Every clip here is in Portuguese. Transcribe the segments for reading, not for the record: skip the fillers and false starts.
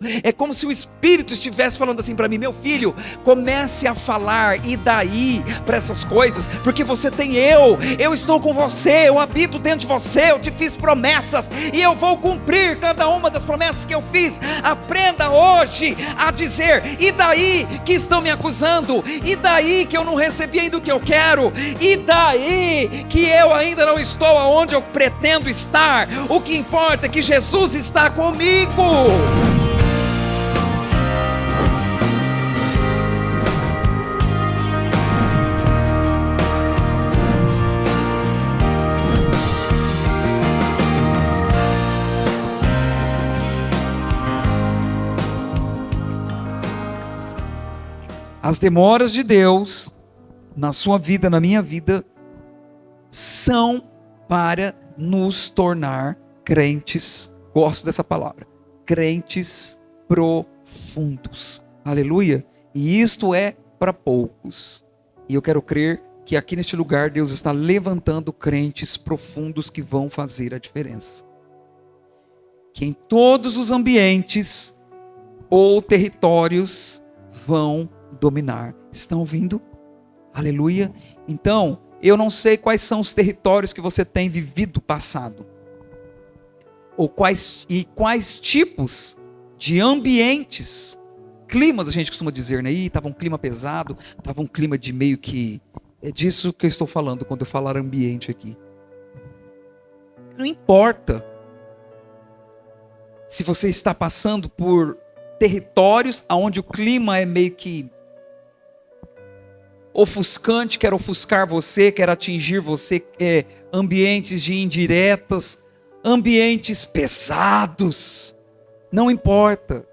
É como se o Espírito estivesse falando assim para mim: meu filho, comece a falar e daí para essas coisas, porque você tem eu estou com você, eu habito dentro de você, eu te fiz promessas e eu vou cumprir cada uma das promessas que eu fiz. Aprenda hoje a dizer: e daí que estão me acusando? E daí que eu não recebi ainda o que eu quero? E daí que eu ainda não estou aonde eu pretendo estar? O que importa é que Jesus está comigo. As demoras de Deus na sua vida, na minha vida, são para nos tornar crentes, gosto dessa palavra, crentes profundos. Aleluia! E isto é para poucos. E eu quero crer que aqui neste lugar Deus está levantando crentes profundos que vão fazer a diferença. Que em todos os ambientes ou territórios vão dominar. Estão ouvindo? Aleluia. Então, eu não sei quais são os territórios que você tem vivido passado, ou quais tipos de ambientes, climas a gente costuma dizer, né? Estava um clima pesado, estava um clima de meio que, é disso que eu estou falando quando eu falar ambiente aqui. Não importa se você está passando por territórios onde o clima é meio que ofuscante, quer ofuscar você, quer atingir você, ambientes de indiretas, ambientes pesados, não importa.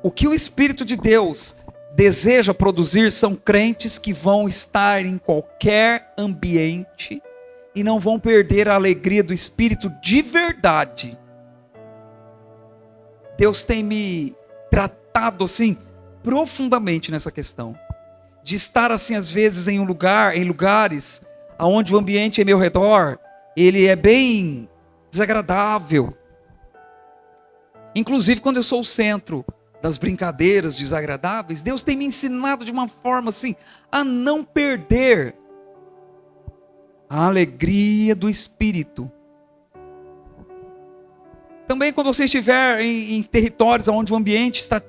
O que o Espírito de Deus deseja produzir são crentes que vão estar em qualquer ambiente e não vão perder a alegria do Espírito de verdade. Deus tem me tratado assim profundamente nessa questão, de estar assim às vezes em lugares onde o ambiente ao meu redor, ele é bem desagradável. Inclusive quando eu sou o centro das brincadeiras desagradáveis, Deus tem me ensinado de uma forma assim, a não perder a alegria do Espírito. Também quando você estiver em territórios onde o ambiente está,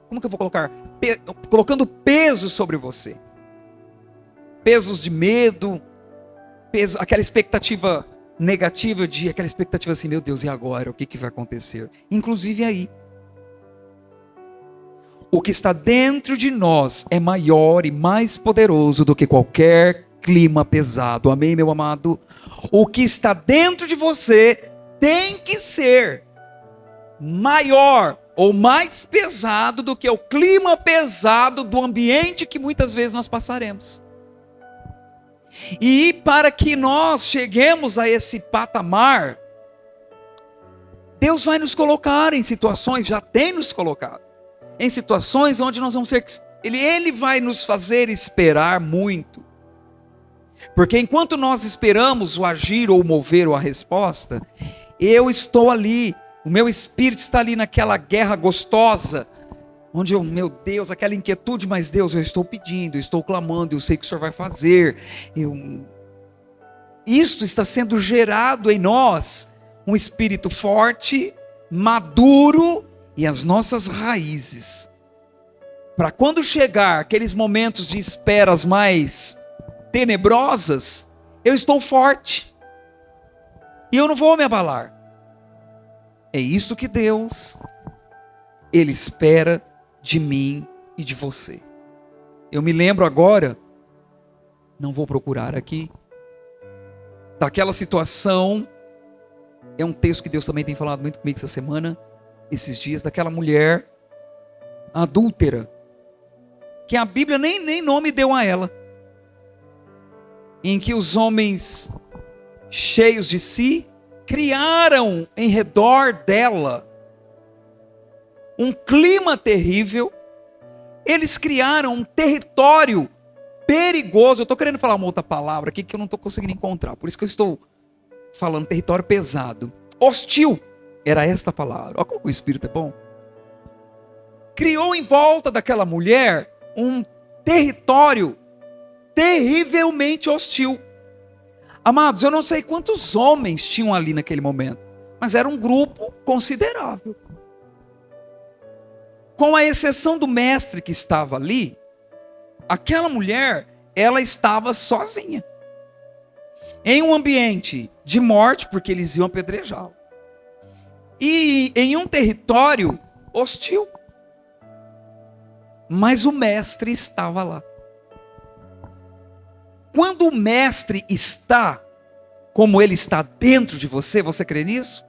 como que eu vou colocar? Colocando peso sobre você. Pesos de medo, peso, aquela expectativa negativa, aquela expectativa assim, meu Deus, e agora? O que vai acontecer? Inclusive aí. O que está dentro de nós é maior e mais poderoso do que qualquer clima pesado. Amém, meu amado? O que está dentro de você tem que ser maior ou mais pesado do que o clima pesado do ambiente que muitas vezes nós passaremos. E para que nós cheguemos a esse patamar, Deus vai nos colocar em situações, já tem nos colocado, em situações onde nós vamos ser, Ele vai nos fazer esperar muito. Porque enquanto nós esperamos o agir ou o mover ou a resposta, eu estou ali, o meu espírito está ali naquela guerra gostosa, onde eu, meu Deus, aquela inquietude, mas Deus, eu estou pedindo, eu estou clamando, eu sei que o Senhor vai fazer. Isto está sendo gerado em nós, um espírito forte, maduro, e as nossas raízes, para quando chegar aqueles momentos de esperas mais tenebrosas, eu estou forte, e eu não vou me abalar. É isso que Deus, Ele espera de mim e de você. Eu me lembro agora, não vou procurar aqui, daquela situação, é um texto que Deus também tem falado muito comigo essa semana, esses dias, daquela mulher adúltera, que a Bíblia nem nome deu a ela, em que os homens cheios de si, criaram em redor dela um clima terrível, eles criaram um território perigoso. Eu estou querendo falar uma outra palavra aqui que eu não estou conseguindo encontrar, por isso que eu estou falando território pesado, hostil, Era esta palavra. Olha como o Espírito é bom. Criou em volta daquela mulher um território terrivelmente hostil. Amados, eu não sei quantos homens tinham ali naquele momento, mas era um grupo considerável. Com a exceção do mestre que estava ali, aquela mulher, ela estava sozinha. Em um ambiente de morte, porque eles iam apedrejá-la. E em um território hostil. Mas o mestre estava lá. Quando o mestre está, como ele está dentro de você, você crê nisso?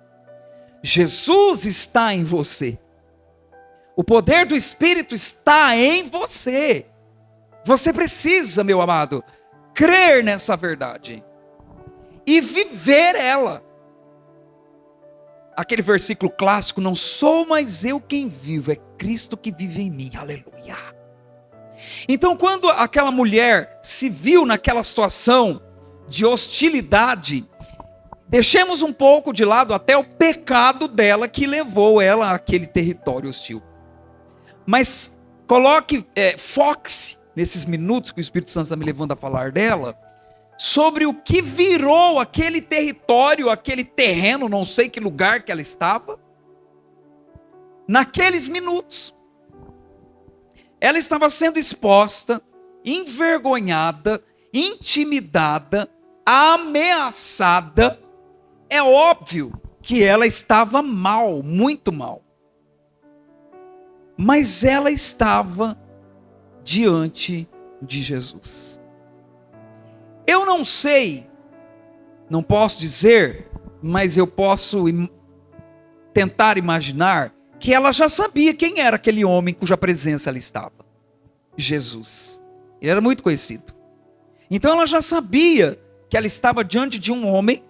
Jesus está em você. O poder do Espírito está em você. Você precisa, meu amado, crer nessa verdade e viver ela. Aquele versículo clássico, não sou mais eu quem vivo, é Cristo que vive em mim, aleluia. Então quando aquela mulher se viu naquela situação de hostilidade, deixemos um pouco de lado até o pecado dela que levou ela àquele território hostil. Mas foque-se nesses minutos que o Espírito Santo está me levando a falar dela, sobre o que virou aquele território, aquele terreno, não sei que lugar que ela estava, naqueles minutos. Ela estava sendo exposta, envergonhada, intimidada, ameaçada. É óbvio que ela estava mal, muito mal. Mas ela estava diante de Jesus. Eu não sei, não posso dizer, mas eu posso tentar imaginar que ela já sabia quem era aquele homem cuja presença ela estava. Jesus. Ele era muito conhecido. Então ela já sabia que ela estava diante de um homem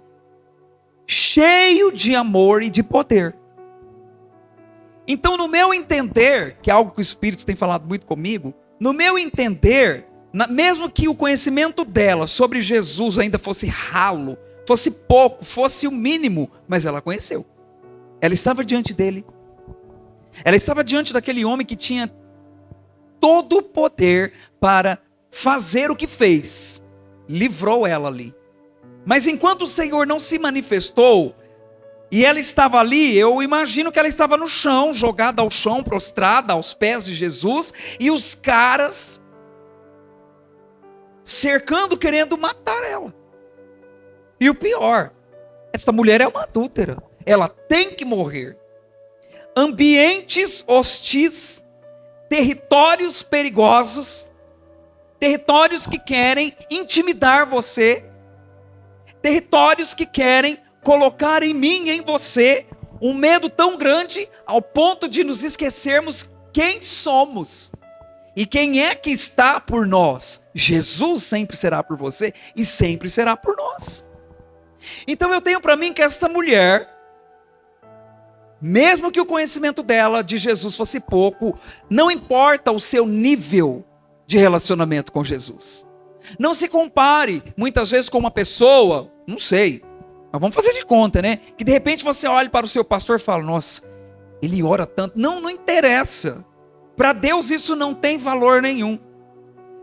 cheio de amor e de poder. Então, no meu entender, que é algo que o Espírito tem falado muito comigo, no meu entender, mesmo que o conhecimento dela sobre Jesus ainda fosse ralo, fosse pouco, fosse o mínimo, mas ela conheceu. Ela estava diante dele. Ela estava diante daquele homem que tinha todo o poder para fazer o que fez. Livrou ela ali. Mas enquanto o Senhor não se manifestou, e ela estava ali, eu imagino que ela estava no chão, jogada ao chão, prostrada aos pés de Jesus, e os caras cercando, querendo matar ela. E o pior, essa mulher é uma adúltera, ela tem que morrer. Ambientes hostis, territórios perigosos, territórios que querem intimidar você, territórios que querem colocar em mim e em você um medo tão grande ao ponto de nos esquecermos quem somos e quem é que está por nós. Jesus sempre será por você e sempre será por nós. Então eu tenho para mim que esta mulher, mesmo que o conhecimento dela de Jesus fosse pouco, não importa o seu nível de relacionamento com Jesus. Não se compare muitas vezes com uma pessoa, não sei, mas vamos fazer de conta, né? Que de repente você olha para o seu pastor e fala, nossa, ele ora tanto. Não interessa. Para Deus isso não tem valor nenhum.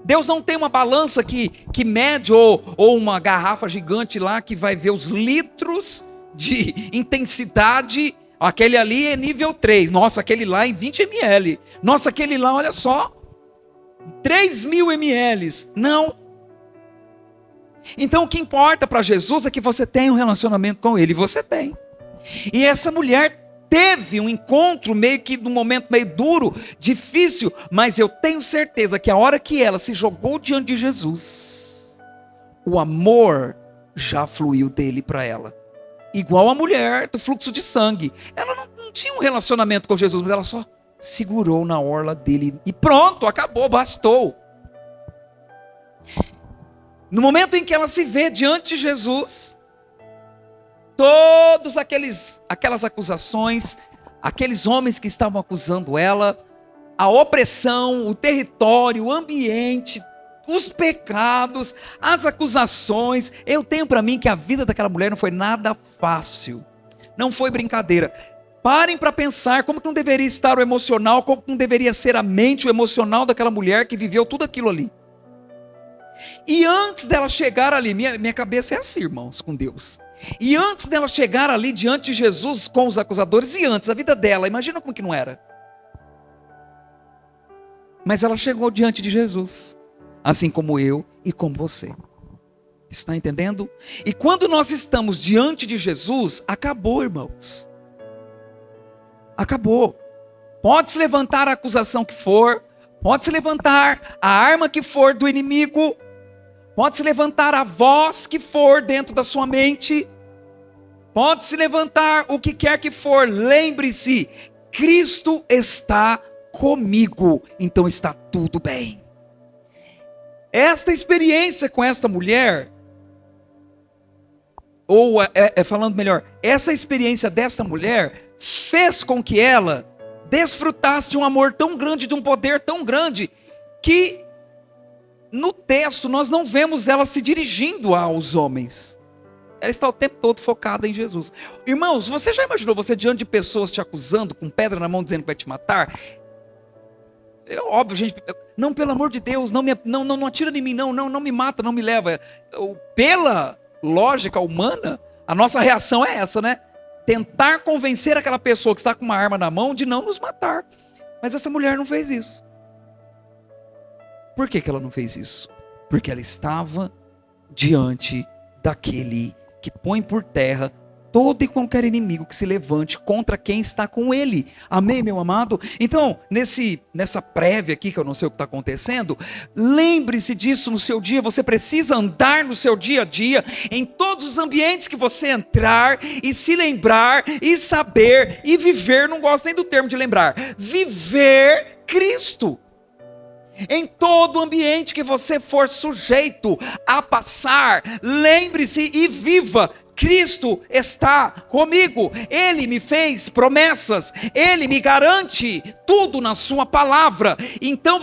Deus não tem uma balança que mede ou uma garrafa gigante lá que vai ver os litros de intensidade. Aquele ali é nível 3. Nossa, aquele lá em 20 ml. Nossa, aquele lá, olha só, 3.000 ml. Não. Então o que importa para Jesus é que você tenha um relacionamento com Ele. E você tem. E essa mulher teve um encontro meio que num momento meio duro, difícil. Mas eu tenho certeza que a hora que ela se jogou diante de Jesus, o amor já fluiu dele para ela. Igual a mulher do fluxo de sangue. Ela não tinha um relacionamento com Jesus, mas ela só segurou na orla dele. E pronto, acabou, bastou. No momento em que ela se vê diante de Jesus, todas aquelas acusações, aqueles homens que estavam acusando ela, a opressão, o território, o ambiente, os pecados, as acusações, eu tenho para mim que a vida daquela mulher não foi nada fácil, não foi brincadeira. Parem para pensar como que não deveria estar o emocional, como que não deveria ser a mente, o emocional daquela mulher que viveu tudo aquilo ali. E antes dela chegar ali, minha cabeça é assim, irmãos, com Deus. E antes dela chegar ali diante de Jesus com os acusadores, e antes, a vida dela, imagina como que não era. Mas ela chegou diante de Jesus, assim como eu e como você. Está entendendo? E quando nós estamos diante de Jesus, acabou, irmãos. Acabou. Pode se levantar a acusação que for, pode se levantar a arma que for do inimigo, pode se levantar a voz que for dentro da sua mente, pode se levantar o que quer que for, lembre-se, Cristo está comigo, então está tudo bem. Esta experiência com esta mulher, ou falando melhor, essa experiência dessa mulher fez com que ela desfrutasse de um amor tão grande, de um poder tão grande, que no texto nós não vemos ela se dirigindo aos homens. Ela está o tempo todo focada em Jesus. Irmãos, você já imaginou você diante de pessoas te acusando, com pedra na mão, dizendo que vai te matar? É óbvio, gente, não, pelo amor de Deus, não atira em mim, não me mata, não me leva. Pela lógica humana, a nossa reação é essa, né? Tentar convencer aquela pessoa que está com uma arma na mão de não nos matar. Mas essa mulher não fez isso. Por que ela não fez isso? Porque ela estava diante daquele que põe por terra todo e qualquer inimigo que se levante contra quem está com ele. Amém, meu amado? Então, nessa prévia aqui, que eu não sei o que está acontecendo, lembre-se disso no seu dia. Você precisa andar no seu dia a dia, em todos os ambientes que você entrar, e se lembrar, e saber, e viver, não gosto nem do termo de lembrar, viver Cristo. Em todo ambiente que você for sujeito a passar, lembre-se e viva: Cristo está comigo, Ele me fez promessas, Ele me garante tudo na sua palavra. Então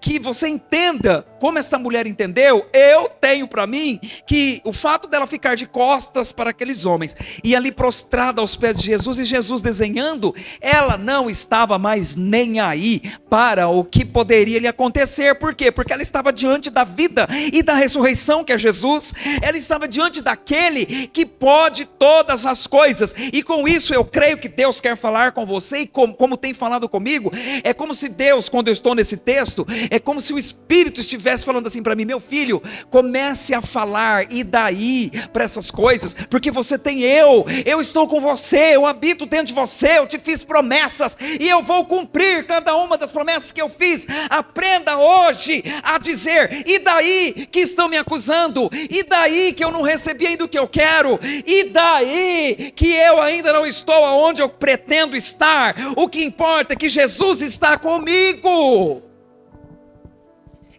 que você entenda, como essa mulher entendeu, eu tenho para mim que o fato dela ficar de costas para aqueles homens, e ali prostrada aos pés de Jesus, e Jesus desenhando, ela não estava mais nem aí para o que poderia lhe acontecer. Por quê? Porque ela estava diante da vida e da ressurreição, que é Jesus. Ela estava diante daquele que pode todas as coisas, e com isso eu creio que Deus quer falar com você, e como tem falado comigo, é como se Deus, quando eu estou nesse texto, é como se o Espírito estivesse falando assim para mim: meu filho, comece a falar, e daí para essas coisas, porque você tem eu estou com você, eu habito dentro de você, eu te fiz promessas, e eu vou cumprir cada uma das promessas que eu fiz. Aprenda hoje a dizer: e daí que estão me acusando? E daí que eu não recebi ainda o que eu quero? E daí que eu ainda não estou aonde eu pretendo estar? O que importa é que Jesus está comigo.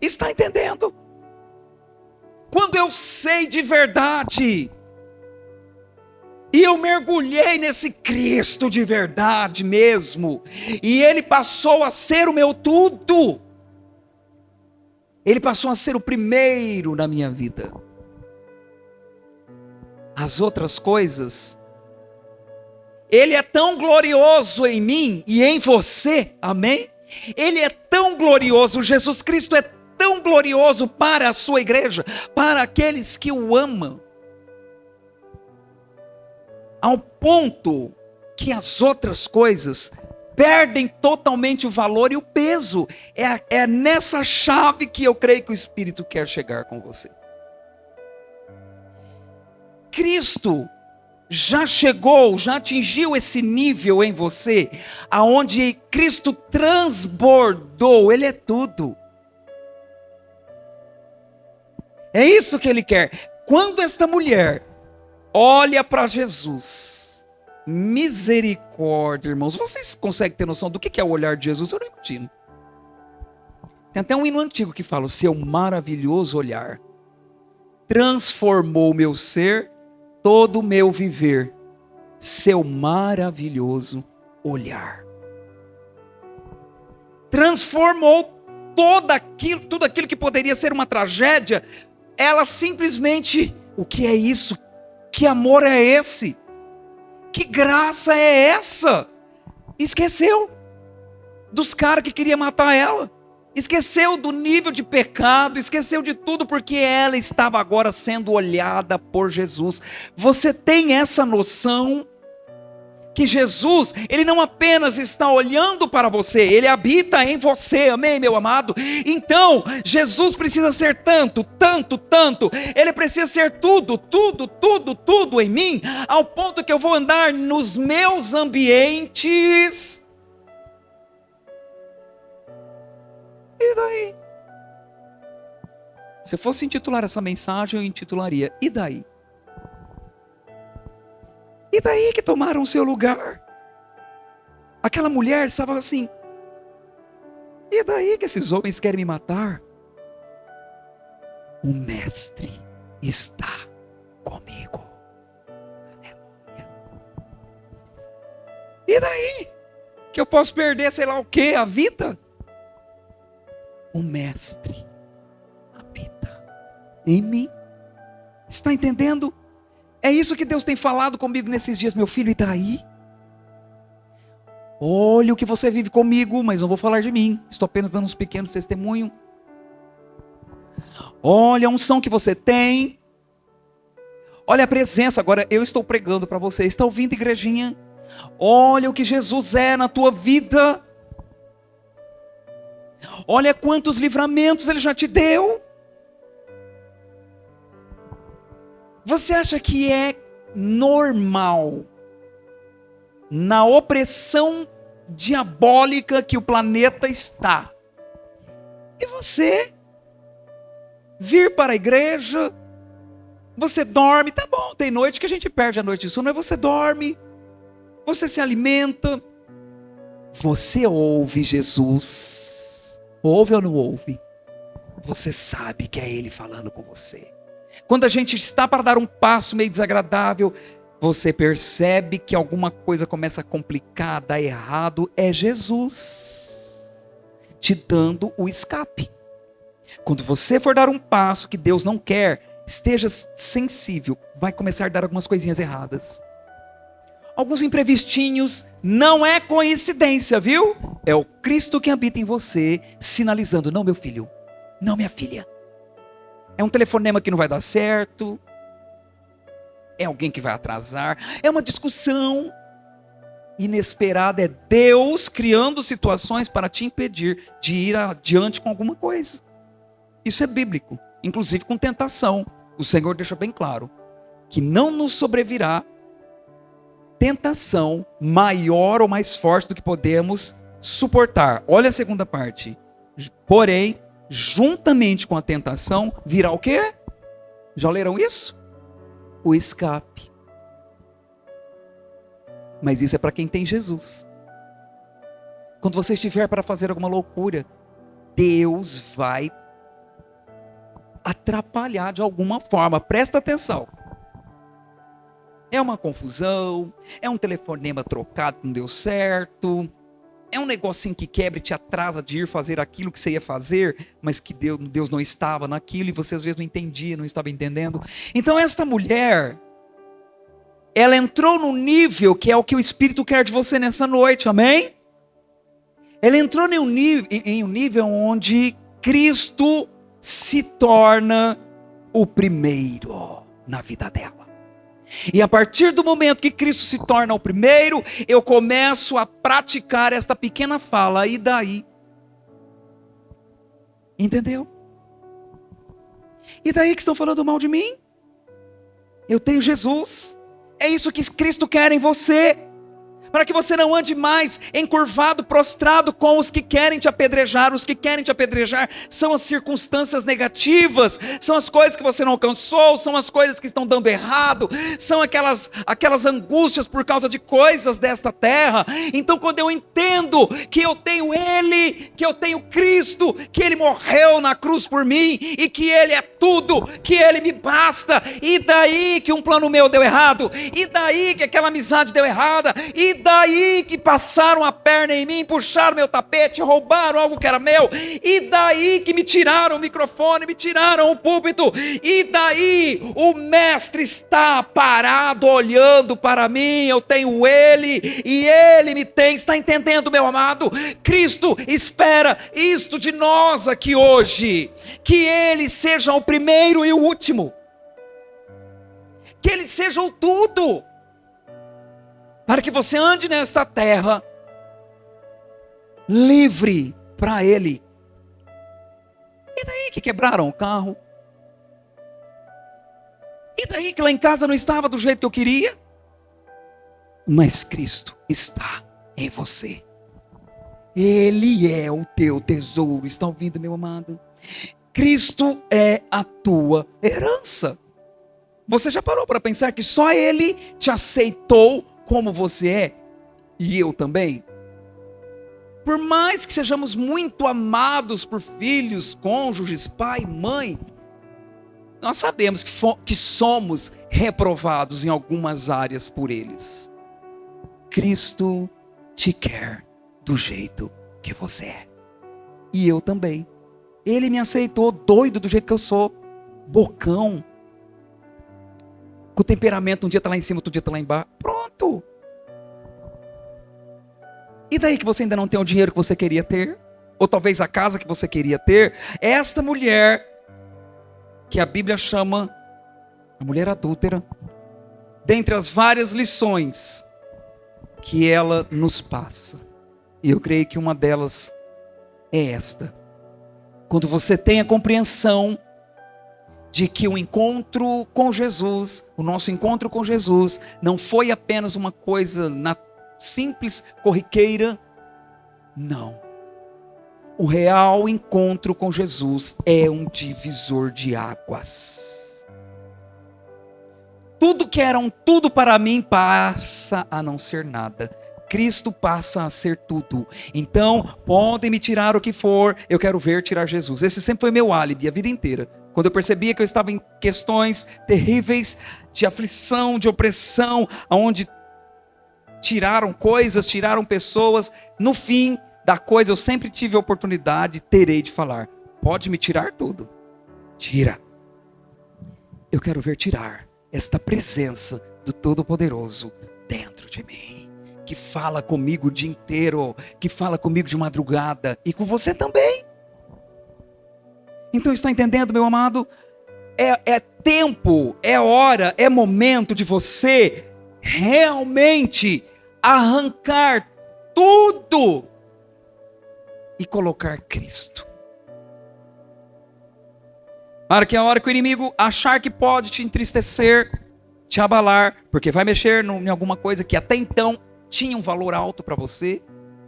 Está entendendo? Quando eu sei de verdade, e eu mergulhei nesse Cristo de verdade mesmo, e Ele passou a ser o meu tudo, Ele passou a ser o primeiro na minha vida. As outras coisas, Ele é tão glorioso em mim e em você, amém? Ele é tão glorioso, Jesus Cristo é tão glorioso para a sua igreja, para aqueles que o amam, ao ponto que as outras coisas perdem totalmente o valor e o peso. É nessa chave que eu creio que o Espírito quer chegar com você. Cristo já chegou, já atingiu esse nível em você, aonde Cristo transbordou, Ele é tudo. É isso que Ele quer. Quando esta mulher olha para Jesus, misericórdia, irmãos, vocês conseguem ter noção do que é o olhar de Jesus? Eu não imagino. Tem até um hino antigo que fala: o seu maravilhoso olhar transformou o meu ser, todo o meu viver, seu maravilhoso olhar. Transformou tudo aquilo que poderia ser uma tragédia. Ela simplesmente: o que é isso? Que amor é esse? Que graça é essa? Esqueceu dos caras que queriam matar ela. Esqueceu do nível de pecado, esqueceu de tudo, porque ela estava agora sendo olhada por Jesus. Você tem essa noção que Jesus, ele não apenas está olhando para você, ele habita em você, amém, meu amado? Então, Jesus precisa ser tanto, ele precisa ser tudo em mim, ao ponto que eu vou andar nos meus ambientes. E daí? Se eu fosse intitular essa mensagem, eu intitularia: e daí? E daí que tomaram o seu lugar? Aquela mulher estava assim: e daí que esses homens querem me matar? O mestre está comigo. Aleluia. E daí? Que eu posso perder sei lá o que, a vida? O mestre habita em mim. Está entendendo? É isso que Deus tem falado comigo nesses dias, meu filho. E daí? Olha o que você vive comigo, mas não vou falar de mim. Estou apenas dando uns pequenos testemunhos. Olha a unção que você tem. Olha a presença. Agora eu estou pregando para você. Está ouvindo, igrejinha? Olha o que Jesus é na tua vida. Olha quantos livramentos Ele já te deu. Você acha que é normal, na opressão diabólica que o planeta está, e você vir para a igreja, você dorme, tá bom, tem noite que a gente perde a noite de sono, mas você dorme, você se alimenta, você ouve Jesus, ouve ou não ouve? Você sabe que é Ele falando com você. Quando a gente está para dar um passo meio desagradável, você percebe que alguma coisa começa a complicar, dar errado, é Jesus te dando o escape. Quando você for dar um passo que Deus não quer, esteja sensível, vai começar a dar algumas coisinhas erradas. Alguns imprevistinhos, não é coincidência, viu? É o Cristo que habita em você, sinalizando: não, meu filho, não, minha filha. É um telefonema que não vai dar certo, é alguém que vai atrasar, é uma discussão inesperada, é Deus criando situações para te impedir de ir adiante com alguma coisa. Isso é bíblico, inclusive com tentação. O Senhor deixa bem claro que não nos sobrevirá tentação maior ou mais forte do que podemos suportar. Olha a segunda parte. Porém, juntamente com a tentação, virá o quê? Já leram isso? O escape. Mas isso é para quem tem Jesus. Quando você estiver para fazer alguma loucura, Deus vai atrapalhar de alguma forma. Presta atenção. É uma confusão, é um telefonema trocado que não deu certo, é um negocinho que quebra e te atrasa de ir fazer aquilo que você ia fazer, mas que Deus não estava naquilo e você às vezes não entendia, não estava entendendo. Então esta mulher, ela entrou num nível que é o que o Espírito quer de você nessa noite, amém? Ela entrou em um nível onde Cristo se torna o primeiro na vida dela. E a partir do momento que Cristo se torna o primeiro, eu começo a praticar esta pequena fala. E daí? Entendeu? E daí que estão falando mal de mim? Eu tenho Jesus. É isso que Cristo quer em você. Para que você não ande mais encurvado, prostrado com os que querem te apedrejar. Os que querem te apedrejar são as circunstâncias negativas, são as coisas que você não alcançou, são as coisas que estão dando errado, são aquelas angústias por causa de coisas desta terra. Então quando eu entendo que eu tenho Ele, que eu tenho Cristo, que Ele morreu na cruz por mim e que Ele é tudo, que Ele me basta. E daí que um plano meu deu errado? E daí que aquela amizade deu errada? E daí que passaram a perna em mim, puxaram meu tapete, roubaram algo que era meu? E daí que me tiraram o microfone, me tiraram o púlpito? E daí o mestre está parado olhando para mim, eu tenho Ele e Ele me tem. Está entendendo, meu amado? Cristo espera isto de nós aqui hoje, que Ele seja o primeiro e o último, que Ele seja o tudo, para que você ande nesta terra livre para Ele. E daí que quebraram o carro? E daí que lá em casa não estava do jeito que eu queria? Mas Cristo está em você. Ele é o teu tesouro. Está ouvindo, meu amado? Cristo é a tua herança. Você já parou para pensar que só Ele te aceitou como você é? E eu também? Por mais que sejamos muito amados por filhos, cônjuges, pai, mãe, nós sabemos que somos reprovados em algumas áreas por eles. Cristo te quer do jeito que você é. E eu também. Ele me aceitou doido do jeito que eu sou. Bocão. Com o temperamento, um dia está lá em cima, outro dia está lá embaixo. Pronto. E daí que você ainda não tem o dinheiro que você queria ter? Ou talvez a casa que você queria ter? Esta mulher, que a Bíblia chama a mulher adúltera, dentre as várias lições que ela nos passa, e eu creio que uma delas é esta: quando você tem a compreensão de que o encontro com Jesus, o nosso encontro com Jesus, não foi apenas uma coisa simples, corriqueira, não. O real encontro com Jesus é um divisor de águas. Tudo que era um tudo para mim passa a não ser nada. Cristo passa a ser tudo. Então, podem me tirar o que for, eu quero ver tirar Jesus. Esse sempre foi meu álibi a vida inteira. Quando eu percebia que eu estava em questões terríveis de aflição, de opressão, onde tiraram coisas, tiraram pessoas, no fim da coisa eu sempre tive a oportunidade, terei de falar: pode me tirar tudo, tira. Eu quero ver tirar esta presença do Todo-Poderoso dentro de mim, que fala comigo o dia inteiro, que fala comigo de madrugada, e com você também. Então está entendendo, meu amado? É tempo, é hora, é momento de você realmente arrancar tudo e colocar Cristo. Para que a hora que o inimigo achar que pode te entristecer, te abalar, porque vai mexer em alguma coisa que até então tinha um valor alto para você,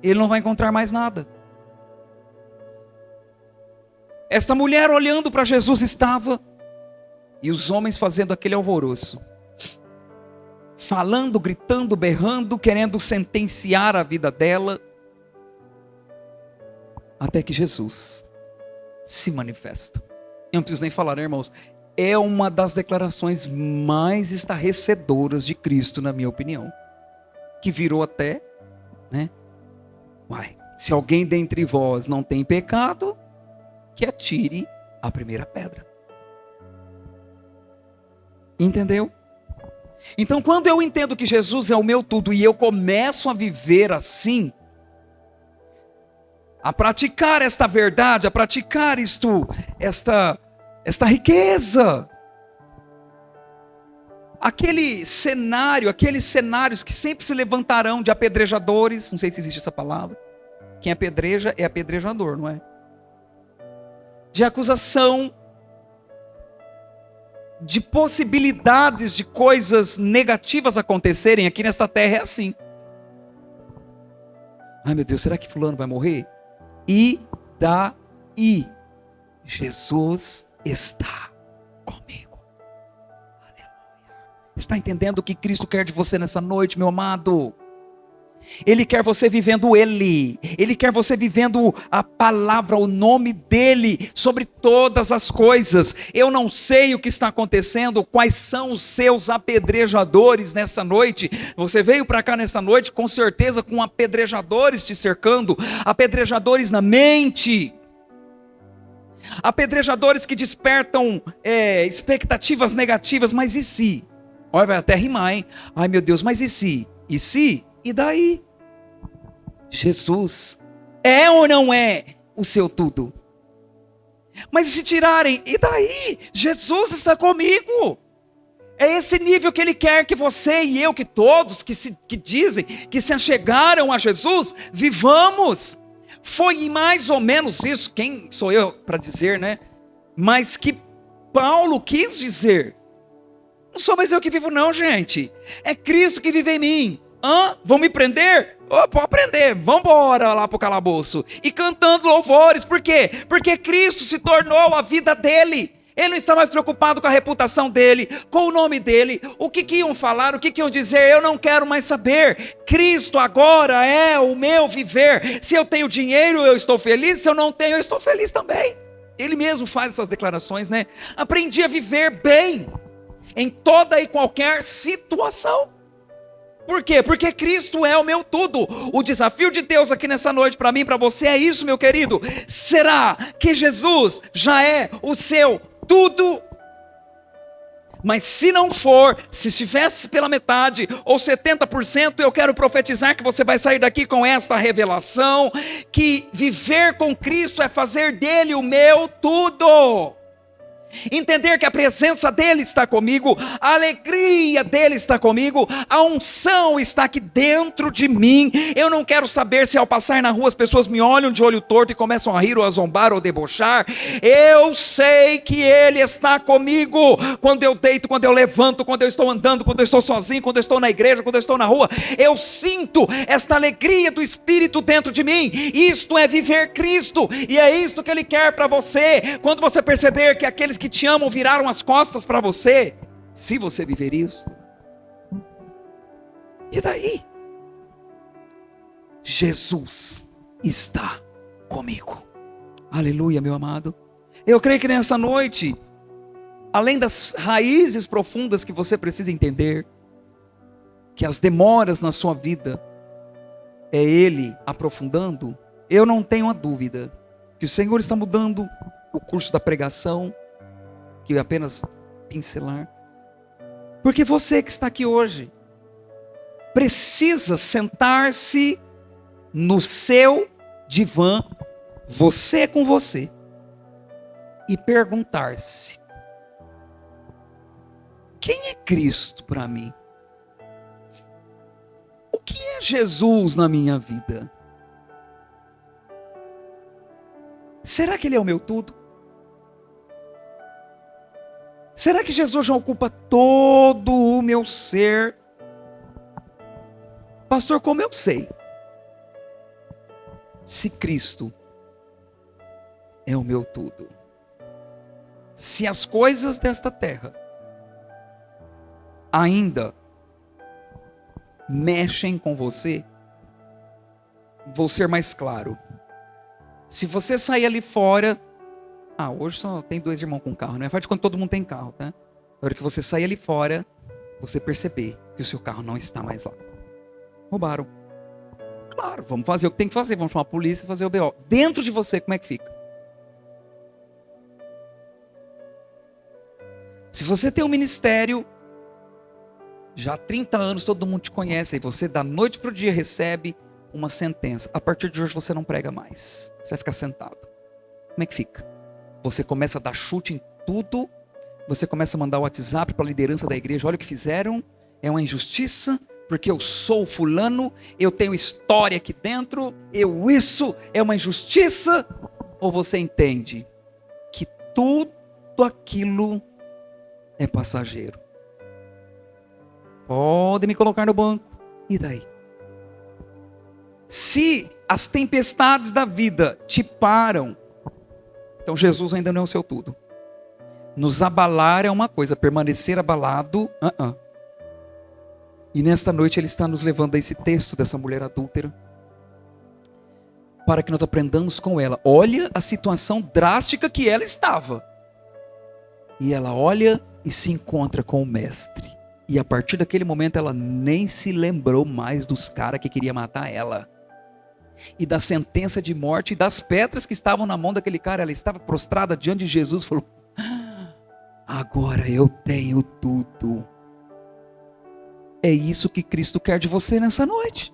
ele não vai encontrar mais nada. Esta mulher olhando para Jesus estava, e os homens fazendo aquele alvoroço, falando, gritando, berrando, querendo sentenciar a vida dela, até que Jesus se manifesta. Eu não preciso nem falar, né, irmãos? É uma das declarações mais estarrecedoras de Cristo, na minha opinião, que virou até, né? Se alguém dentre vós não tem pecado, que atire a primeira pedra. Entendeu? Então, quando eu entendo que Jesus é o meu tudo e eu começo a viver assim, a praticar esta verdade, a praticar esta riqueza, aqueles cenários que sempre se levantarão de apedrejadores, não sei se existe essa palavra, quem apedreja é apedrejador, não é? De acusação, de possibilidades de coisas negativas acontecerem, aqui nesta terra é assim. Ai meu Deus, será que fulano vai morrer? E daí, Jesus está comigo. Aleluia. Está entendendo o que Cristo quer de você nessa noite, meu amado? Ele quer você vivendo Ele. Ele quer você vivendo a palavra, o nome dEle sobre todas as coisas. Eu não sei o que está acontecendo, quais são os seus apedrejadores nessa noite. Você veio para cá nessa noite com certeza com apedrejadores te cercando, apedrejadores na mente, apedrejadores que despertam expectativas negativas. Mas e se? Olha, vai até rimar, hein? Ai meu Deus, mas e se? E se? E daí? Jesus é ou não é o seu tudo? Mas e se tirarem? E daí? Jesus está comigo. É esse nível que Ele quer que você e eu, que todos que dizem que se achegaram a Jesus, vivamos. Foi mais ou menos isso, quem sou eu para dizer, né? Mas que Paulo quis dizer. Não sou mais eu que vivo não, gente. É Cristo que vive em mim. Vão me prender? Pode prender. Vamos embora lá para o calabouço. E cantando louvores. Por quê? Porque Cristo se tornou a vida dele. Ele não está mais preocupado com a reputação dele, com o nome dele. O que iam falar, o que iam dizer, eu não quero mais saber. Cristo agora é o meu viver. Se eu tenho dinheiro, eu estou feliz. Se eu não tenho, eu estou feliz também. Ele mesmo faz essas declarações, né? Aprendi a viver bem em toda e qualquer situação. Por quê? Porque Cristo é o meu tudo. O desafio de Deus aqui nessa noite para mim, para você é isso, meu querido. Será que Jesus já é o seu tudo? Mas se não for, se estivesse pela metade ou 70%, eu quero profetizar que você vai sair daqui com esta revelação, que viver com Cristo é fazer dele o meu tudo. Entender que a presença dele está comigo, a alegria dele está comigo, a unção está aqui dentro de mim. Eu não quero saber se ao passar na rua as pessoas me olham de olho torto e começam a rir ou a zombar ou debochar. Eu sei que ele está comigo quando eu deito, quando eu levanto, quando eu estou andando, quando eu estou sozinho, quando eu estou na igreja, quando eu estou na rua. Eu sinto esta alegria do Espírito dentro de mim. Isto é viver Cristo, e é isto que ele quer para você. Quando você perceber que aqueles que te amam viraram as costas para você, se você viver isso, e daí? Jesus está comigo. Aleluia, meu amado. Eu creio que nessa noite, além das raízes profundas que você precisa entender, que as demoras na sua vida é Ele aprofundando, eu não tenho a dúvida que o Senhor está mudando o curso da pregação, que eu apenas pincelar, porque você que está aqui hoje precisa sentar-se no seu divã, você com você, e perguntar-se: quem é Cristo para mim? O que é Jesus na minha vida? Será que Ele é o meu tudo? Será que Jesus já ocupa todo o meu ser? Pastor, como eu sei? Se Cristo é o meu tudo. Se as coisas desta terra ainda mexem com você, vou ser mais claro. Se você sair ali fora, hoje só tem 2 irmãos com carro, né? Faz de quando todo mundo tem carro, tá? Na hora que você sair ali fora, você perceber que o seu carro não está mais lá. Roubaram. Claro, vamos fazer o que tem que fazer, vamos chamar a polícia e fazer o BO. Dentro de você, como é que fica? Se você tem um ministério, já há 30 anos todo mundo te conhece, e você da noite para o dia recebe uma sentença: a partir de hoje você não prega mais, você vai ficar sentado. Como é que fica? Você começa a dar chute em tudo, você começa a mandar o WhatsApp para a liderança da igreja: olha o que fizeram, é uma injustiça, porque eu sou fulano, eu tenho história aqui dentro, isso é uma injustiça. Ou você entende que tudo aquilo é passageiro? Pode me colocar no banco, e daí? Se as tempestades da vida te param, então Jesus ainda não é o seu tudo. Nos abalar é uma coisa, permanecer abalado, E nesta noite Ele está nos levando a esse texto dessa mulher adúltera, para que nós aprendamos com ela. Olha a situação drástica que ela estava. E ela olha e se encontra com o mestre. E a partir daquele momento ela nem se lembrou mais dos caras que queriam matar ela. E da sentença de morte e das pedras que estavam na mão daquele cara. Ela estava prostrada diante de Jesus e falou: agora eu tenho tudo. É isso que Cristo quer de você nessa noite.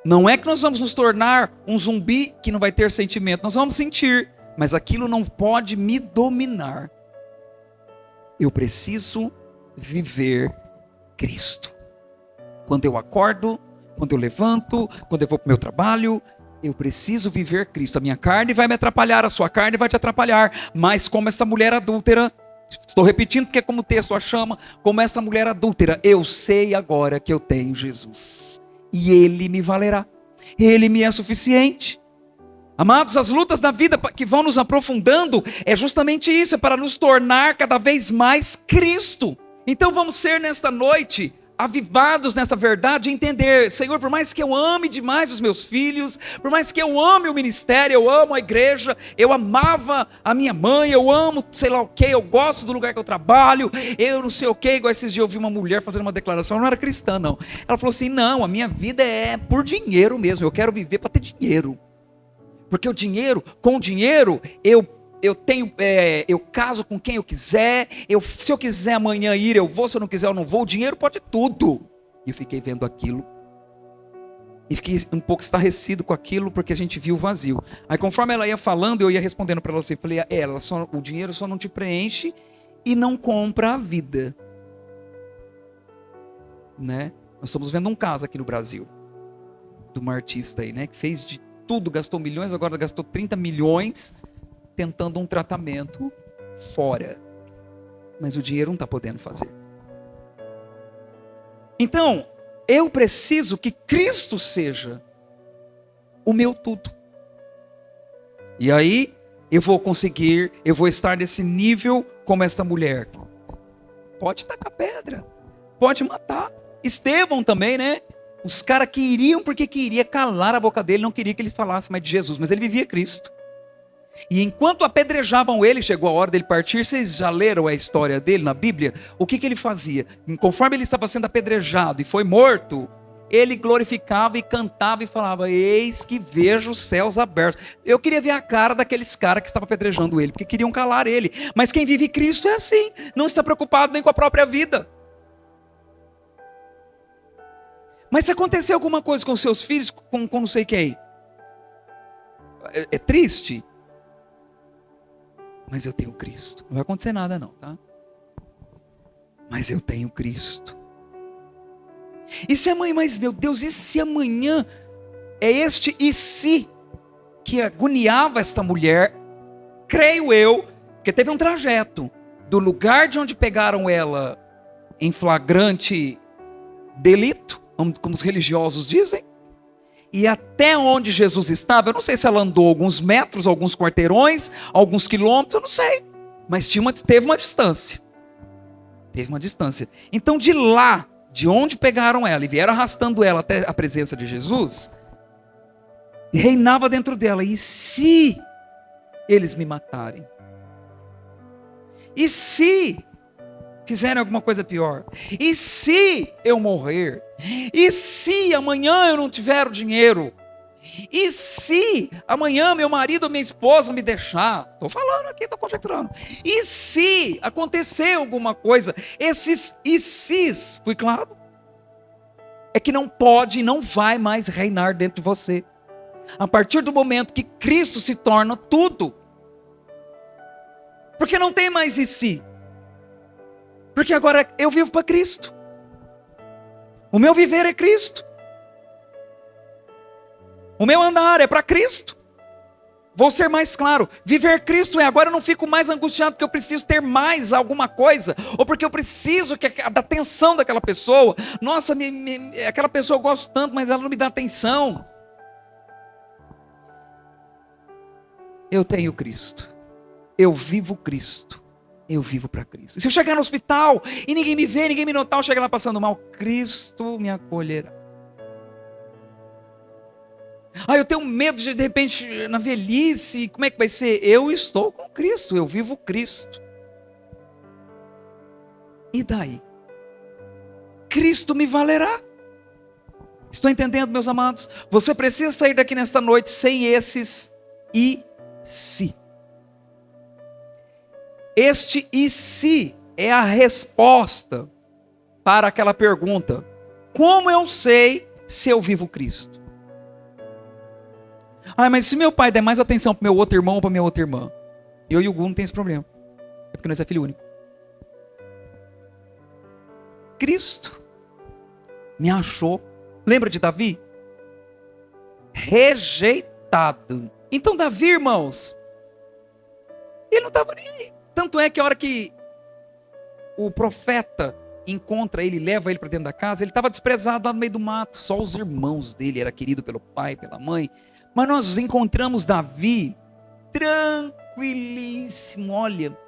Não é que nós vamos nos tornar um zumbi que não vai ter sentimento. Nós vamos sentir, mas aquilo não pode me dominar. Eu preciso viver Cristo. Quando eu acordo, quando eu levanto, quando eu vou para o meu trabalho, eu preciso viver Cristo. A minha carne vai me atrapalhar, a sua carne vai te atrapalhar. Mas como essa mulher adúltera, estou repetindo porque é como o texto a chama, como essa mulher adúltera, eu sei agora que eu tenho Jesus. E Ele me valerá. Ele me é suficiente. Amados, as lutas da vida que vão nos aprofundando, é justamente isso, é para nos tornar cada vez mais Cristo. Então vamos ser nesta noite avivados nessa verdade, entender: Senhor, por mais que eu ame demais os meus filhos, por mais que eu ame o ministério, eu amo a igreja, eu amava a minha mãe, eu amo sei lá o que, eu gosto do lugar que eu trabalho, eu não sei o que, igual esses dias eu vi uma mulher fazendo uma declaração, ela não era cristã não, ela falou assim: não, a minha vida é por dinheiro mesmo, eu quero viver para ter dinheiro, porque o dinheiro, com o dinheiro, eu tenho, eu caso com quem eu quiser, se eu quiser amanhã ir, eu vou, se eu não quiser, eu não vou, o dinheiro pode tudo. E eu fiquei vendo aquilo, e fiquei um pouco estarrecido com aquilo, porque a gente viu o vazio. Aí conforme ela ia falando, eu ia respondendo para ela assim, falei: o dinheiro só não te preenche e não compra a vida. Né? Nós estamos vendo um caso aqui no Brasil, de uma artista aí, né, que fez de tudo, gastou milhões, agora gastou 30 milhões, tentando um tratamento fora. Mas o dinheiro não está podendo fazer. Então, eu preciso que Cristo seja o meu tudo. E aí, eu vou estar nesse nível como esta mulher. Pode tacar pedra, pode matar. Estevão também, né? Os caras queriam porque queria calar a boca dele, não queria que ele falasse mais de Jesus, mas ele vivia Cristo. E enquanto apedrejavam ele, chegou a hora dele partir. Vocês já leram a história dele na Bíblia? O que ele fazia? Conforme ele estava sendo apedrejado e foi morto, ele glorificava e cantava e falava: eis que vejo os céus abertos. Eu queria ver a cara daqueles caras que estavam apedrejando ele, porque queriam calar ele. Mas quem vive Cristo é assim, não está preocupado nem com a própria vida. Mas se acontecer alguma coisa com seus filhos, com não sei quem, é triste. Mas eu tenho Cristo. Não vai acontecer nada não, tá? Mas eu tenho Cristo. E se amanhã, mas meu Deus, e se amanhã é este e se que agoniava esta mulher, creio eu, que teve um trajeto do lugar de onde pegaram ela em flagrante delito, como os religiosos dizem, e até onde Jesus estava. Eu não sei se ela andou alguns metros, alguns quarteirões, alguns quilômetros, eu não sei. Mas teve uma distância. Teve uma distância. Então de lá, de onde pegaram ela e vieram arrastando ela até a presença de Jesus, reinava dentro dela: e se eles me matarem? E se fizerem alguma coisa pior? E se eu morrer? E se amanhã eu não tiver o dinheiro? E se amanhã meu marido ou minha esposa me deixar? Estou falando aqui, estou conjecturando. E se acontecer alguma coisa? Esses e se's, fui claro? É que não pode e não vai mais reinar dentro de você. A partir do momento que Cristo se torna tudo. Porque não tem mais e se. Porque agora eu vivo para Cristo. O meu viver é Cristo. O meu andar é para Cristo. Vou ser mais claro. Viver Cristo é: agora eu não fico mais angustiado porque eu preciso ter mais alguma coisa, ou porque eu preciso da atenção daquela pessoa. Nossa, aquela pessoa eu gosto tanto, mas ela não me dá atenção. Eu tenho Cristo. Eu vivo Cristo. eu vivo para Cristo. E se eu chegar no hospital e ninguém me vê, ninguém me notar, eu chegar lá passando mal, Cristo me acolherá. Eu tenho medo de repente, na velhice, como é que vai ser? Eu estou com Cristo, eu vivo Cristo. E daí? Cristo me valerá. Estão entendendo, meus amados? Você precisa sair daqui nesta noite sem esses e se. Este e se é a resposta para aquela pergunta: como eu sei se eu vivo Cristo? Mas se meu pai der mais atenção para meu outro irmão ou para minha outra irmã, eu e o Gu não tem esse problema. É porque nós é filho único. Cristo me achou. Lembra de Davi? Rejeitado. Então Davi, irmãos, ele não estava nem aí. Tanto é que a hora que o profeta encontra ele, leva ele para dentro da casa, ele estava desprezado lá no meio do mato. Só os irmãos dele, era querido pelo pai, pela mãe. Mas nós encontramos Davi tranquilíssimo, olha,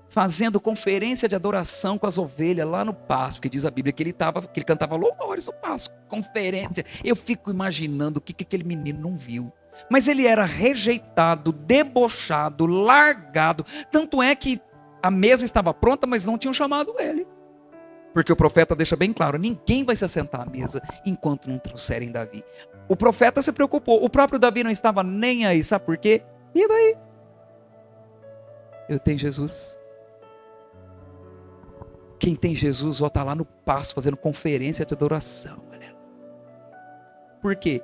fazendo conferência de adoração com as ovelhas lá no pasto, porque diz a Bíblia que ele cantava louvores no pasto, conferência. Eu fico imaginando o que aquele menino não viu. Mas ele era rejeitado, debochado, largado. Tanto é que a mesa estava pronta, mas não tinham chamado ele. Porque o profeta deixa bem claro, ninguém vai se assentar à mesa enquanto não trouxerem Davi. O profeta se preocupou, o próprio Davi não estava nem aí, sabe por quê? E daí? Eu tenho Jesus. Quem tem Jesus, ó, está lá no pasto fazendo conferência de adoração. Por quê?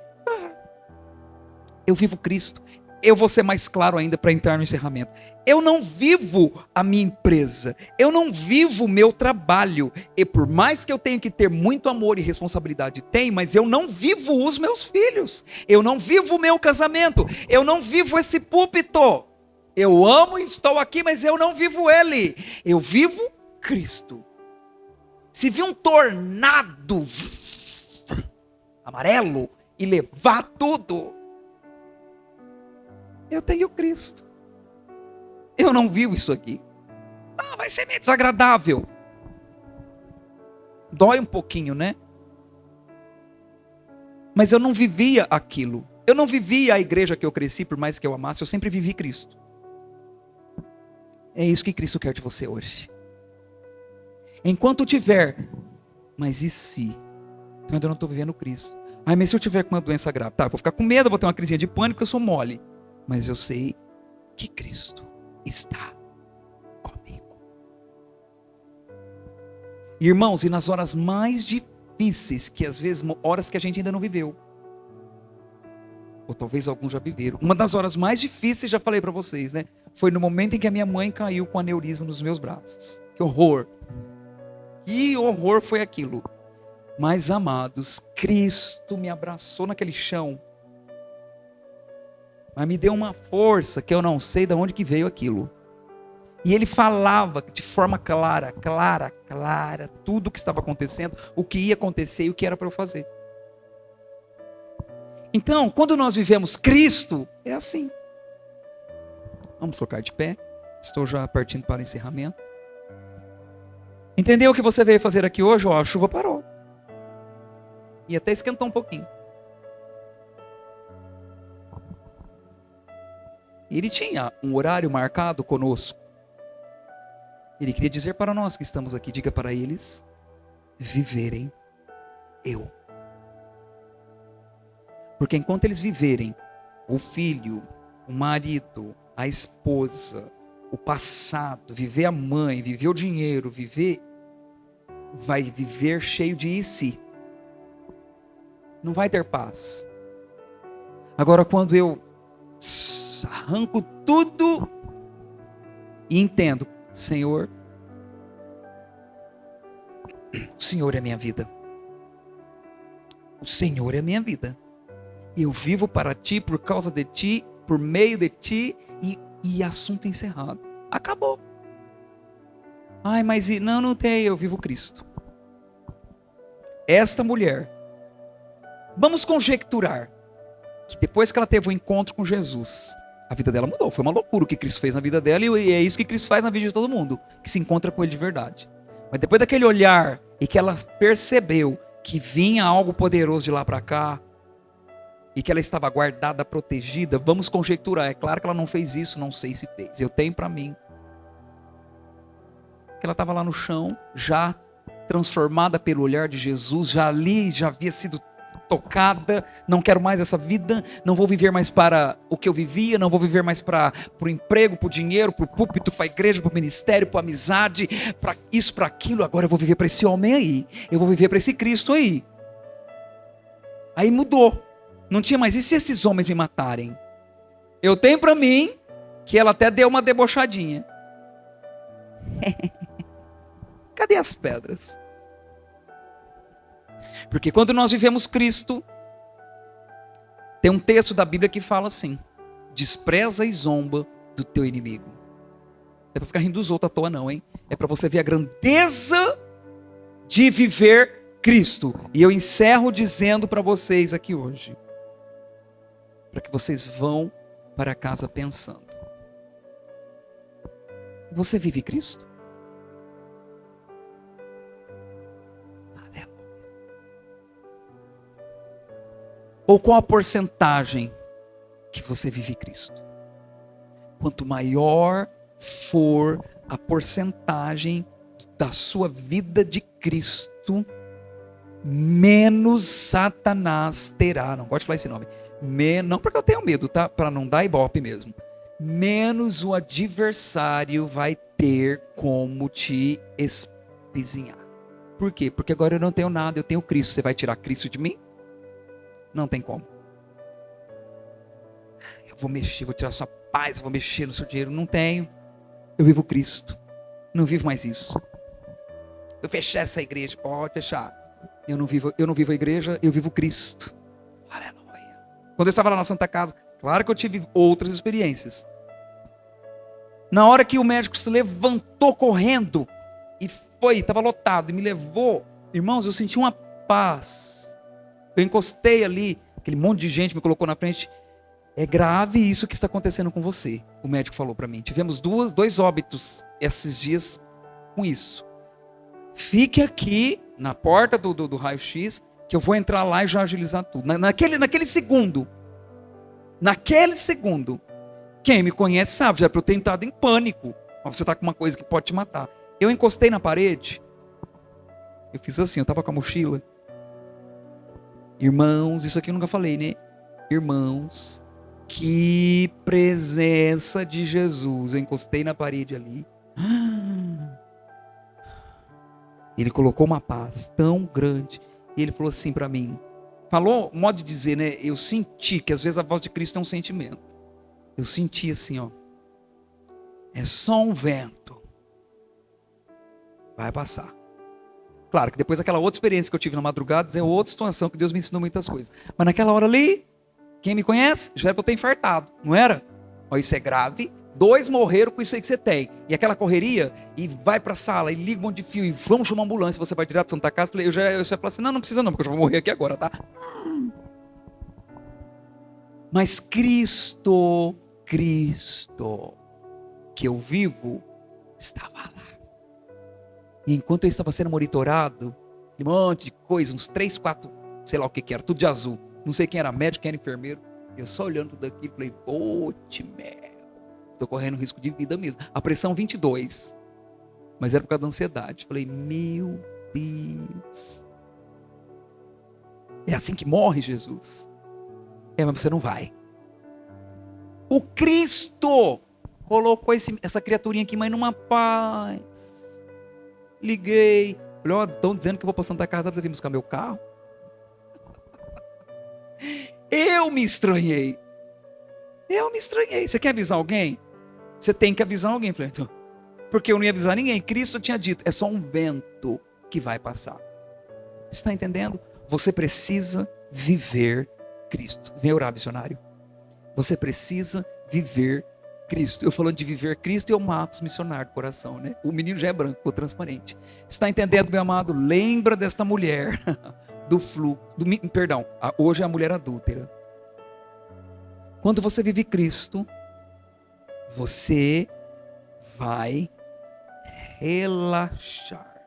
Eu vivo Cristo. Eu vou ser mais claro ainda para entrar no encerramento. Eu não vivo a minha empresa. Eu não vivo o meu trabalho. E por mais que eu tenha que ter muito amor e responsabilidade, mas eu não vivo os meus filhos. Eu não vivo o meu casamento. Eu não vivo esse púlpito. Eu amo e estou aqui, mas eu não vivo ele. Eu vivo Cristo. Se vir um tornado amarelo e levar tudo, eu tenho Cristo. Eu não vivo isso aqui. Vai ser meio desagradável. Dói um pouquinho, né? Mas eu não vivia aquilo. Eu não vivia a igreja que eu cresci, por mais que eu amasse, eu sempre vivi Cristo. É isso que Cristo quer de você hoje. Enquanto tiver, mas e se? Então eu ainda não estou vivendo Cristo. Mas se eu tiver com uma doença grave? Eu vou ficar com medo, vou ter uma crisinha de pânico, porque eu sou mole. Mas eu sei que Cristo está comigo. Irmãos, e nas horas mais difíceis, que às vezes, horas que a gente ainda não viveu, ou talvez alguns já viveram, uma das horas mais difíceis, já falei para vocês, né? Foi no momento em que a minha mãe caiu com aneurisma nos meus braços. Que horror! Que horror foi aquilo! Mas, amados, Cristo me abraçou naquele chão. Mas me deu uma força que eu não sei de onde que veio aquilo. E ele falava de forma clara, tudo o que estava acontecendo, o que ia acontecer e o que era para eu fazer. Então, quando nós vivemos Cristo, é assim. Vamos colocar de pé. Estou já partindo para o encerramento. Entendeu o que você veio fazer aqui hoje? A chuva parou. E até esquentou um pouquinho. Ele tinha um horário marcado conosco. Ele queria dizer para nós que estamos aqui, diga para eles, viverem eu. Porque enquanto eles viverem, o filho, o marido, a esposa, o passado, viver a mãe, viver o dinheiro, vai viver cheio de e se. Não vai ter paz. Agora quando eu arranco tudo e entendo, Senhor, o Senhor é a minha vida. O Senhor é a minha vida. Eu vivo para ti, por causa de ti, por meio de ti, e assunto encerrado. Acabou. Mas não tem, eu vivo Cristo. Esta mulher, vamos conjecturar que depois que ela teve o encontro com Jesus, A vida dela mudou, foi uma loucura o que Cristo fez na vida dela, e é isso que Cristo faz na vida de todo mundo, que se encontra com Ele de verdade. Mas depois daquele olhar, e que ela percebeu que vinha algo poderoso de lá para cá, e que ela estava guardada, protegida, vamos conjecturar, é claro que ela não fez isso, não sei se fez, eu tenho para mim, que ela estava lá no chão, já transformada pelo olhar de Jesus, já ali, já havia sido tocada, não quero mais essa vida, não vou viver mais para o que eu vivia, não vou viver mais para o emprego, para o dinheiro, para o púlpito, para a igreja, para o ministério, para a amizade, para isso, para aquilo, agora eu vou viver para esse homem aí, eu vou viver para esse Cristo aí. Aí mudou, não tinha mais, e se esses homens me matarem? Eu tenho para mim, que ela até deu uma debochadinha. Cadê as pedras? Porque quando nós vivemos Cristo, tem um texto da Bíblia que fala assim: despreza e zomba do teu inimigo. Não é para ficar rindo dos outros à toa não, hein? É para você ver a grandeza de viver Cristo. E eu encerro dizendo para vocês aqui hoje, para que vocês vão para casa pensando: você vive Cristo? Ou qual a porcentagem que você vive Cristo? Quanto maior for a porcentagem da sua vida de Cristo, menos Satanás terá. Não gosto de falar esse nome. Não porque eu tenho medo, tá? Para não dar ibope mesmo. Menos o adversário vai ter como te espizinhar. Por quê? Porque agora eu não tenho nada, eu tenho Cristo. Você vai tirar Cristo de mim? Não tem como. Eu vou mexer, vou tirar sua paz, vou mexer no seu dinheiro. Não tenho. Eu vivo Cristo. Não vivo mais isso. Eu fechar essa igreja, pode fechar. Eu não vivo a igreja, eu vivo Cristo. Aleluia. Quando eu estava lá na Santa Casa, claro que eu tive outras experiências. Na hora que o médico se levantou correndo e estava lotado e me levou, irmãos, eu senti uma paz. Eu encostei ali, aquele monte de gente me colocou na frente. É grave isso que está acontecendo com você, o médico falou para mim. Tivemos dois óbitos esses dias com isso. Fique aqui na porta do raio-x, que eu vou entrar lá e já agilizar tudo. Naquele segundo, quem me conhece sabe, já é para eu ter entrado em pânico. Mas você está com uma coisa que pode te matar. Eu encostei na parede, eu fiz assim, eu estava com a mochila. Irmãos, isso aqui eu nunca falei, né? Irmãos, que presença de Jesus. Eu encostei na parede ali. Ele colocou uma paz tão grande. E ele falou assim para mim. Falou, modo de dizer, né? Eu senti que às vezes a voz de Cristo é um sentimento. Eu senti assim, ó. É só um vento. Vai passar. Claro que depois daquela outra experiência que eu tive na madrugada, é outra situação que Deus me ensinou muitas coisas. Mas naquela hora ali, quem me conhece, já era para eu ter infartado, não era? Olha, isso é grave. 2 morreram com isso aí que você tem. E aquela correria, e vai para a sala, e liga um monte de fio, e vamos chamar uma ambulância, você vai direto para Santa Casa. Eu já falei assim, não precisa não, porque eu já vou morrer aqui agora, tá? Mas Cristo, que eu vivo, estava lá. E enquanto eu estava sendo monitorado, um monte de coisa, uns 3, 4, sei lá o que era, tudo de azul. Não sei quem era médico, quem era enfermeiro. Eu só olhando tudo aquilo, falei, estou correndo risco de vida mesmo. A pressão 22. Mas era por causa da ansiedade. Falei, meu Deus. É assim que morre Jesus? Mas você não vai. O Cristo colocou essa criaturinha aqui, mas numa paz. Liguei. Falei, estão dizendo que eu vou para Santa Casa para você vir buscar meu carro? Eu me estranhei. Você quer avisar alguém? Você tem que avisar alguém. Falei, então, porque eu não ia avisar ninguém. Cristo tinha dito, é só um vento que vai passar. Você está entendendo? Você precisa viver Cristo. Vem orar, missionário. Você precisa viver Cristo. Eu falando de viver Cristo, eu mato os missionários do coração, né? O menino já é branco, ficou transparente. Está entendendo, meu amado? Lembra desta mulher do fluxo, hoje é a mulher adúltera. Quando você vive Cristo, você vai relaxar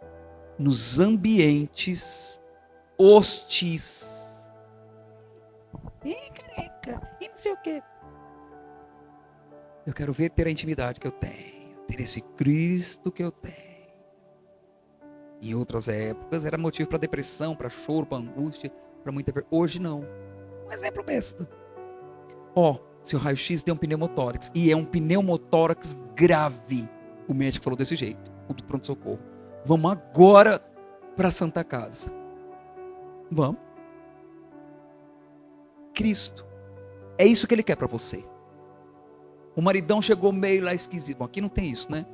nos ambientes hostis. Ih, careca, e não sei o quê. Eu quero ver ter a intimidade que eu tenho, ter esse Cristo que eu tenho. Em outras épocas era motivo para depressão, para choro, para angústia, para muita vergonha. Hoje não. Um exemplo besta. Seu raio-x tem um pneumotórax. E é um pneumotórax grave. O médico falou desse jeito, o do pronto-socorro. Vamos agora para a Santa Casa. Vamos. Cristo. É isso que Ele quer para você. O maridão chegou meio lá esquisito. Bom, aqui não tem isso, né?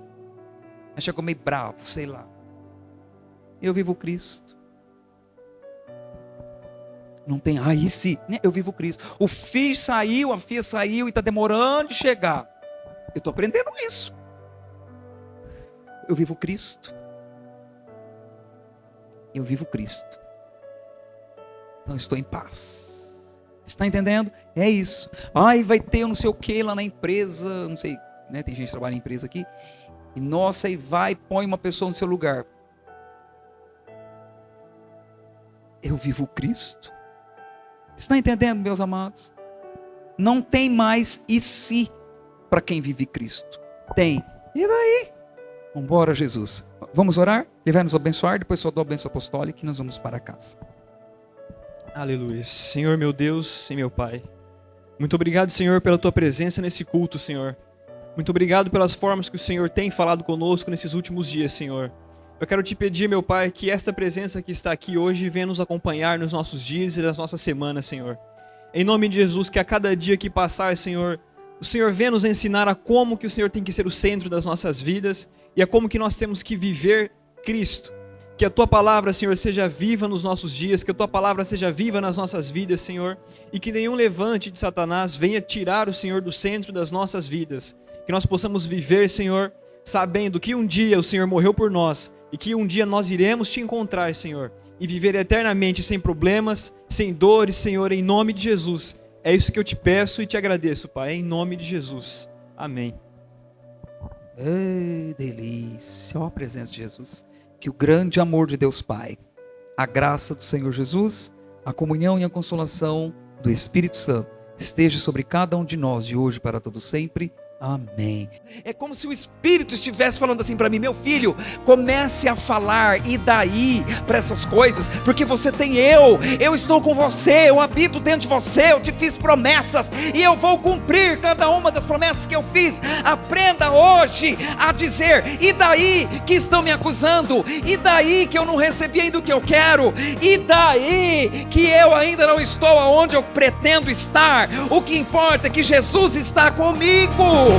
Mas chegou meio bravo, sei lá. Eu vivo Cristo. Não tem, aí sim, eu vivo Cristo. O filho saiu, a filha saiu e está demorando de chegar. Eu estou aprendendo isso. Eu vivo Cristo. Eu vivo Cristo. Então estou em paz. Está entendendo? É isso. Vai ter não sei o que lá na empresa, não sei, né? Tem gente que trabalha em empresa aqui. E nossa, aí vai, põe uma pessoa no seu lugar. Eu vivo Cristo. Está entendendo, meus amados? Não tem mais e se para quem vive Cristo. Tem. E daí? Vamos embora, Jesus. Vamos orar? Ele vai nos abençoar, depois só dou a bênção apostólica e nós vamos para casa. Aleluia. Senhor meu Deus e meu Pai, muito obrigado, Senhor, pela Tua presença nesse culto, Senhor. Muito obrigado pelas formas que o Senhor tem falado conosco nesses últimos dias, Senhor. Eu quero te pedir, meu Pai, que esta presença que está aqui hoje venha nos acompanhar nos nossos dias e nas nossas semanas, Senhor. Em nome de Jesus, que a cada dia que passar, Senhor, o Senhor venha nos ensinar a como que o Senhor tem que ser o centro das nossas vidas e a como que nós temos que viver Cristo. Que a Tua palavra, Senhor, seja viva nos nossos dias, que a Tua palavra seja viva nas nossas vidas, Senhor, e que nenhum levante de Satanás venha tirar o Senhor do centro das nossas vidas. Que nós possamos viver, Senhor, sabendo que um dia o Senhor morreu por nós e que um dia nós iremos Te encontrar, Senhor, e viver eternamente sem problemas, sem dores, Senhor, em nome de Jesus. É isso que eu Te peço e Te agradeço, Pai, em nome de Jesus. Amém. Ei, delícia, ó a presença de Jesus. Que o grande amor de Deus Pai, a graça do Senhor Jesus, a comunhão e a consolação do Espírito Santo esteja sobre cada um de nós de hoje para todo sempre. Amém. É como se o Espírito estivesse falando assim para mim: meu filho, comece a falar e daí para essas coisas, porque você tem eu estou com você, eu habito dentro de você, eu te fiz promessas e eu vou cumprir cada uma das promessas que eu fiz. Aprenda hoje a dizer: e daí que estão me acusando? E daí que eu não recebi ainda o que eu quero? E daí que eu ainda não estou aonde eu pretendo estar? O que importa é que Jesus está comigo.